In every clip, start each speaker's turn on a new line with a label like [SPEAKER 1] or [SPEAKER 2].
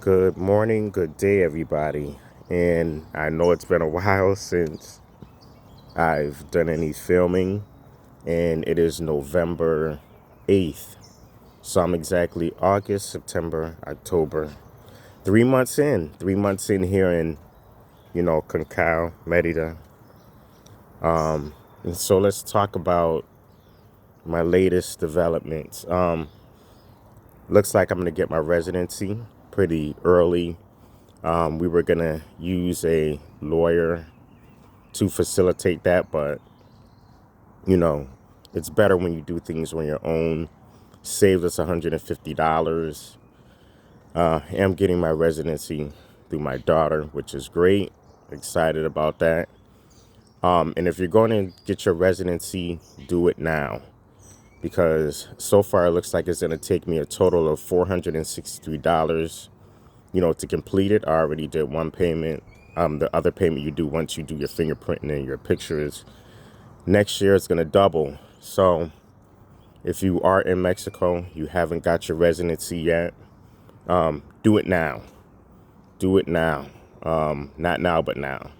[SPEAKER 1] Good morning, good day, everybody. And I know it's been a while since I've done any filming, and it is November 8th. So I'm exactly August, September, October. 3 months in here in, Concao, Merida. And so let's talk about my latest developments. Looks like I'm going to get my residency pretty early. We were going to use a lawyer to facilitate that, but you know, it's better when you do things on your own. Saved us $150. I'm getting my residency through my daughter, which is great. Excited about that. And if you're going to get your residency, do it now, because so far it looks like it's going to take me a total of $463, to complete it. I already did one payment. The other payment you do once you do your fingerprinting and your pictures. Next year it's going to double. So if you are in Mexico, you haven't got your residency yet, do it now. Do it now. Not now, but now.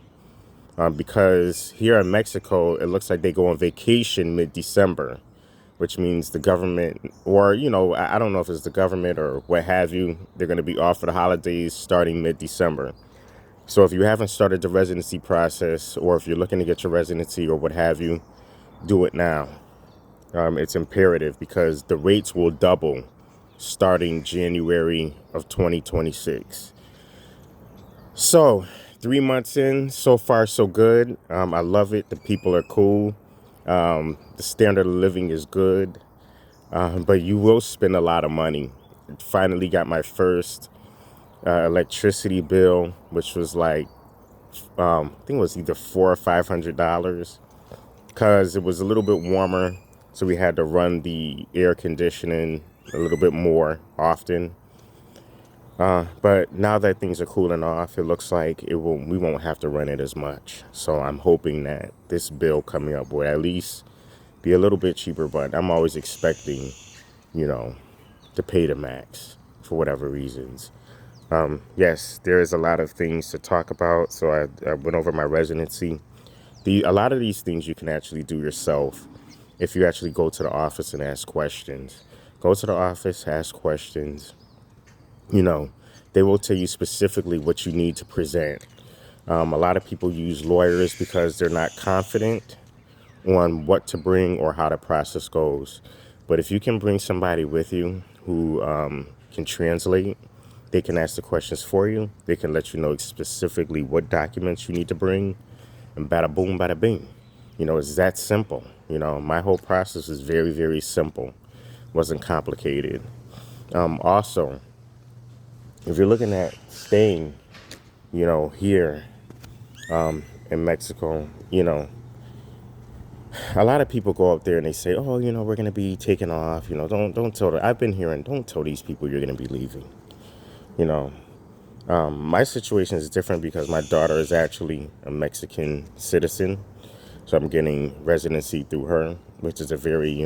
[SPEAKER 1] Because here in Mexico, it looks like they go on vacation mid-December, which means the government, or, I don't know if it's the government or what have you, they're going to be off for the holidays starting mid-December. So if you haven't started the residency process, or if you're looking to get your residency or what have you, do it now. It's imperative because the rates will double starting January of 2026. So 3 months in, so far so good. I love it. The people are cool. The standard of living is good. But you will spend a lot of money. Finally got my first electricity bill, which was like, I think it was either $400 or $500, because it was a little bit warmer. So we had to run the air conditioning a little bit more often. But now that things are cooling off, it looks like we won't have to run it as much. So I'm hoping that this bill coming up will at least be a little bit cheaper, but I'm always expecting, to pay the max for whatever reasons. Yes, there is a lot of things to talk about. So I went over my residency. A lot of these things you can actually do yourself if you actually go to the office and ask questions. Go to the office, ask questions. They will tell you specifically what you need to present. A lot of people use lawyers because they're not confident on what to bring or how the process goes. But if you can bring somebody with you who can translate, they can ask the questions for you. They can let you know specifically what documents you need to bring, and bada boom, bada bing. It's that simple. My whole process is very, very simple. Wasn't complicated. Also, if you're looking at staying, here in Mexico, a lot of people go up there and they say, oh, we're going to be taking off. Don't tell them. I've been hearing, don't tell these people you're going to be leaving. My situation is different because my daughter is actually a Mexican citizen. So I'm getting residency through her, which is a very,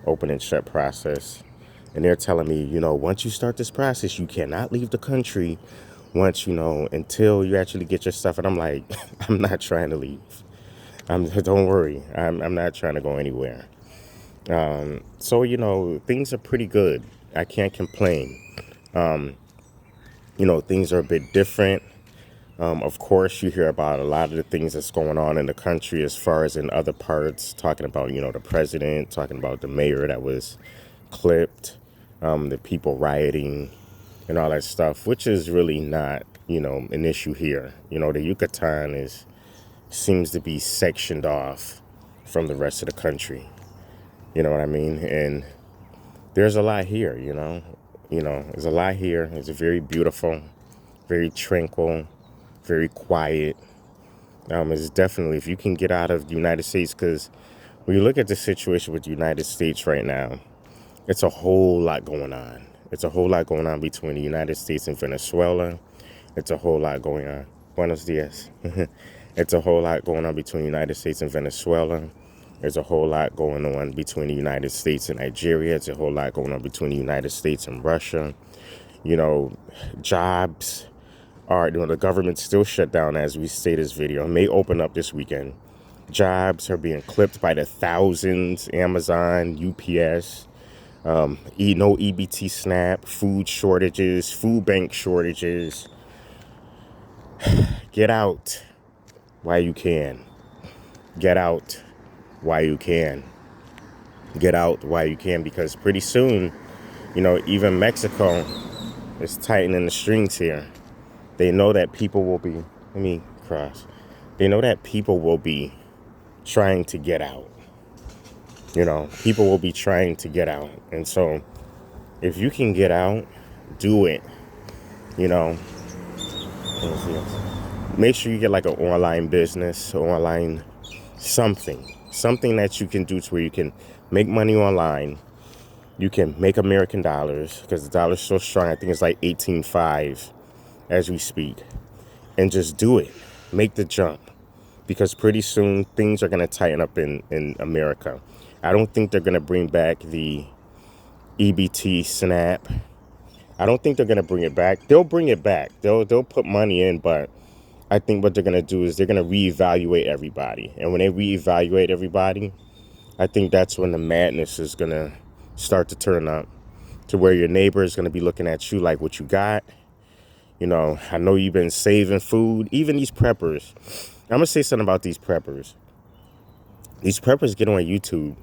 [SPEAKER 1] open and shut process. And they're telling me, once you start this process, you cannot leave the country once, until you actually get your stuff. And I'm like, I'm not trying to leave. Don't worry. I'm not trying to go anywhere. So, things are pretty good. I can't complain. Things are a bit different. Of course, you hear about a lot of the things that's going on in the country as far as in other parts, talking about, the president, talking about the mayor that was clipped, the people rioting and all that stuff, which is really not, an issue here. The Yucatan seems to be sectioned off from the rest of the country. You know what I mean? And there's a lot here, there's a lot here. It's very beautiful, very tranquil, very quiet. It's definitely, if you can get out of the United States, because when you look at the situation with the United States right now, it's a whole lot going on. It's a whole lot going on between the United States and Venezuela. It's a whole lot going on. Buenos dias. It's a whole lot going on between the United States and Venezuela. There's a whole lot going on between the United States and Nigeria. It's a whole lot going on between the United States and Russia. You know, jobs are, the government's still shut down as we say this video. It may open up this weekend. Jobs are being clipped by the thousands. Amazon, UPS, no EBT SNAP, food shortages, food bank shortages. Get out while you can. Get out while you can. Get out while you can, because pretty soon, even Mexico is tightening the strings here. They know that people will be, they know that people will be trying to get out. People will be trying to get out. And so if you can get out, do it. Make sure you get like an online business, online something that you can do to where you can make money online. You can make American dollars, because the dollar's so strong. I think it's like 18.5 as we speak. And just do it. Make the jump. Because pretty soon things are going to tighten up in America. I don't think they're going to bring back the EBT SNAP. I don't think they're going to bring it back. They'll bring it back. They'll put money in, but I think what they're going to do is they're going to reevaluate everybody. And when they reevaluate everybody, I think that's when the madness is going to start to turn up, to where your neighbor is going to be looking at you like, what you got? I know you've been saving food. Even these preppers. I'm going to say something about these preppers. These preppers get on YouTube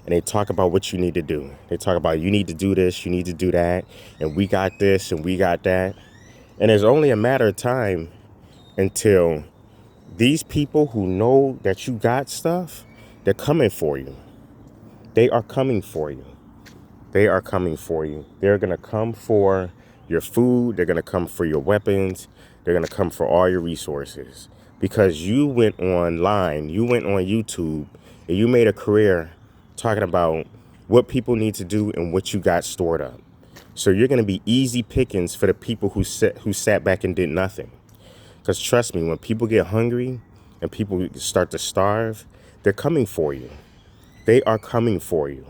[SPEAKER 1] and they talk about what you need to do. They talk about, you need to do this, you need to do that, and we got this and we got that. And it's only a matter of time until these people who know that you got stuff, they're coming for you. They are coming for you. They are coming for you. They're going to come for your food. They're going to come for your weapons. They're going to come for all your resources. Because you went online, you went on YouTube, and you made a career talking about what people need to do and what you got stored up. So you're going to be easy pickings for the people who sat back and did nothing. Because trust me, when people get hungry and people start to starve, they're coming for you. They are coming for you.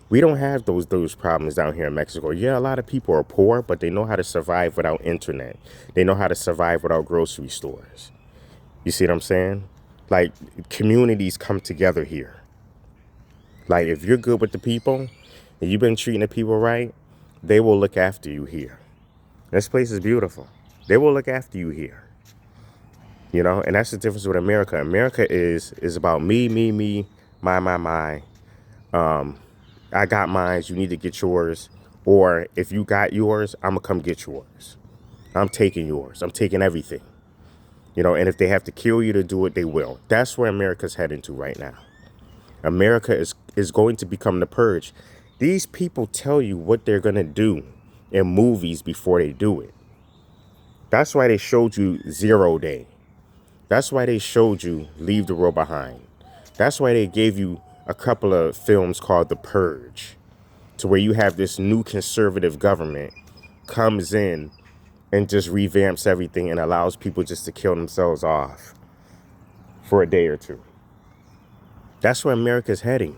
[SPEAKER 1] We don't have those problems down here in Mexico. Yeah, a lot of people are poor, but they know how to survive without internet. They know how to survive without grocery stores. You see what I'm saying? Like, communities come together here. Like, if you're good with the people and you've been treating the people right, they will look after you here. This place is beautiful. They will look after you here. And that's the difference with America. America is about me, my. I got mine, you need to get yours. Or if you got yours, I'm going to come get yours. I'm taking yours. I'm taking everything. And if they have to kill you to do it, they will. That's where America's heading to right now. America is going to become the purge. These people tell you what they're going to do in movies before they do it. That's why they showed you 0 Day. That's why they showed you Leave the World Behind. That's why they gave you a couple of films called The Purge, to where you have this new conservative government comes in and just revamps everything and allows people just to kill themselves off for a day or two. That's where America's heading.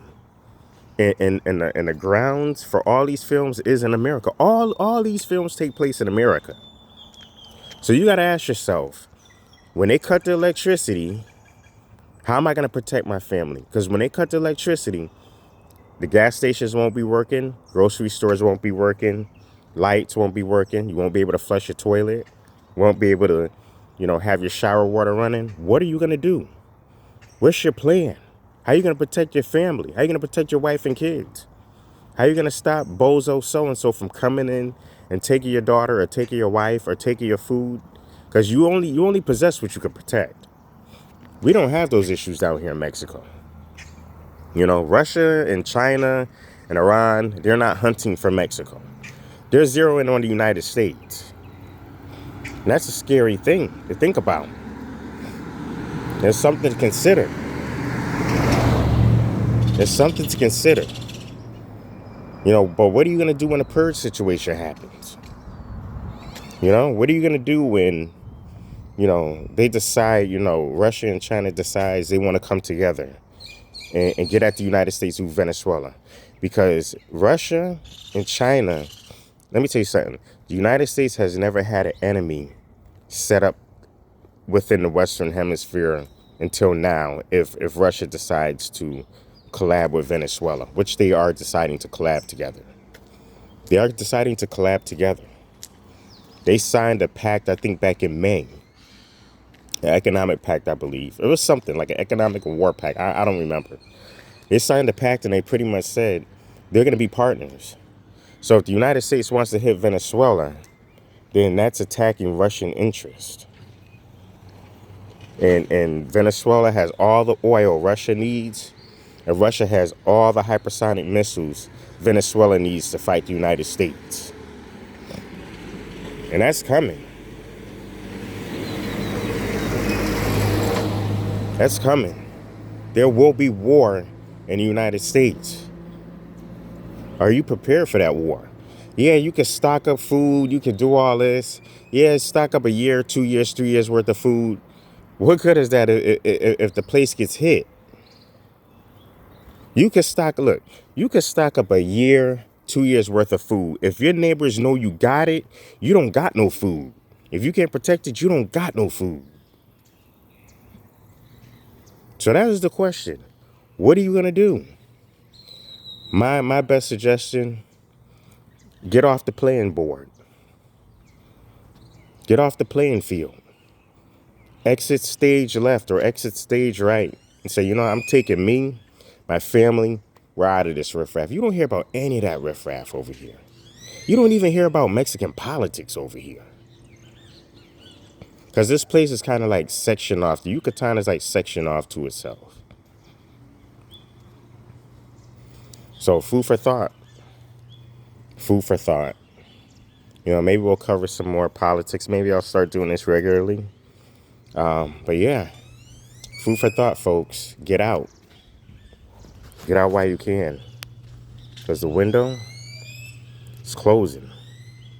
[SPEAKER 1] And the grounds for all these films is in America. All these films take place in America. So you got to ask yourself, when they cut the electricity, how am I going to protect my family? Because when they cut the electricity, the gas stations won't be working. Grocery stores won't be working. Lights won't be working. You won't be able to flush your toilet. Won't be able to, have your shower water running. What are you going to do? What's your plan? How are you going to protect your family? How are you going to protect your wife and kids? How are you going to stop bozo so-and-so from coming in and taking your daughter or taking your wife or taking your food? Because you only possess what you can protect. We don't have those issues down here in Mexico. Russia and China and Iran, they're not hunting for Mexico. They're zeroing on the United States. And that's a scary thing to think about. There's something to consider. There's something to consider. But what are you going to do when a purge situation happens? What are you going to do when, they decide, Russia and China decides they want to come together and get at the United States through Venezuela? Because Russia and China, let me tell you something. The United States has never had an enemy set up within the Western Hemisphere until now. If Russia decides to collab with Venezuela, which they are deciding to collab together. They are deciding to collab together. They signed a pact, I think, back in May. An economic pact, I believe. It was something like an economic war pact. I don't remember. They signed a pact and they pretty much said they're going to be partners. So if the United States wants to hit Venezuela, then that's attacking Russian interest. And Venezuela has all the oil Russia needs, and Russia has all the hypersonic missiles Venezuela needs to fight the United States. And that's coming. That's coming. There will be war in the United States. Are you prepared for that war? Yeah, you can stock up food. You can do all this. Yeah, stock up a year, 2 years, 3 years worth of food. What good is that if the place gets hit? You can stock up a year, 2 years worth of food. If your neighbors know you got it, you don't got no food. If you can't protect it, you don't got no food. So that is the question. What are you going to do? My best suggestion, get off the playing board. Get off the playing field. Exit stage left or exit stage right. And say, I'm taking me, my family, we're out of this riffraff. You don't hear about any of that riffraff over here. You don't even hear about Mexican politics over here. Because this place is kind of like sectioned off. The Yucatan is like sectioned off to itself. So food for thought. Food for thought. Maybe we'll cover some more politics. Maybe I'll start doing this regularly. But yeah, food for thought, folks. Get out. Get out while you can. Because the window is closing.